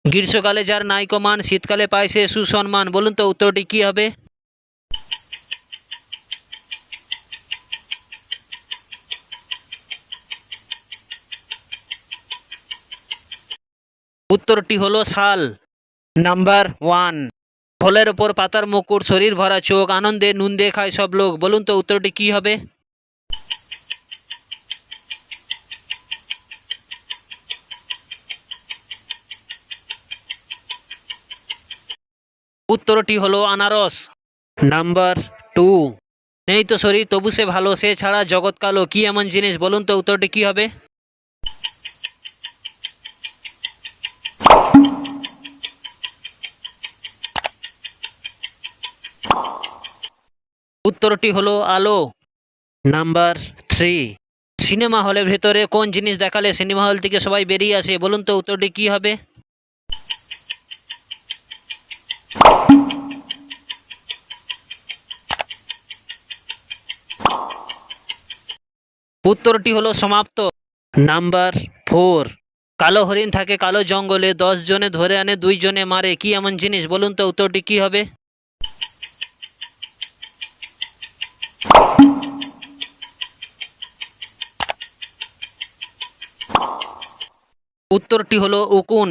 গ্রীষ্মকালে যার নাইকো মান শীতকালে পায় সে সুসম্মান, বলুন তো উত্তরটি কি হবে? উত্তরটি হলো শাল। নাম্বার 1, ফলের ওপর পাতার মুকুট, শরীর ভরা চোখ, আনন্দে নুন দিয়ে খায় সব লোক, বলুন তো উত্তরটি কি হবে? উত্তরটি হলো আনারস। নাম্বার 2, নেই তো শরীর তবু সে ভালো, সে ছাড়া জগৎ কালো, কি এমন জিনিস, বলুন তো উত্তরটি কি হবে? উত্তরটি হলো আলো। নাম্বার 3, সিনেমা হলের ভেতরে কোন জিনিস দেখালে সিনেমা হল থেকে সবাই বেরিয়ে আসে, বলুন তো উত্তরটি কি হবে? উত্তরটি হলো সমাপ্ত। নাম্বার 4, কালো হরিণ থাকে কালো জঙ্গলে, 10 জনে ধরে আনে 2 জনে মারে, কি এমন জিনিস, বলুন তো উত্তরটি কি হবে? উত্তরটি হলো উকুন।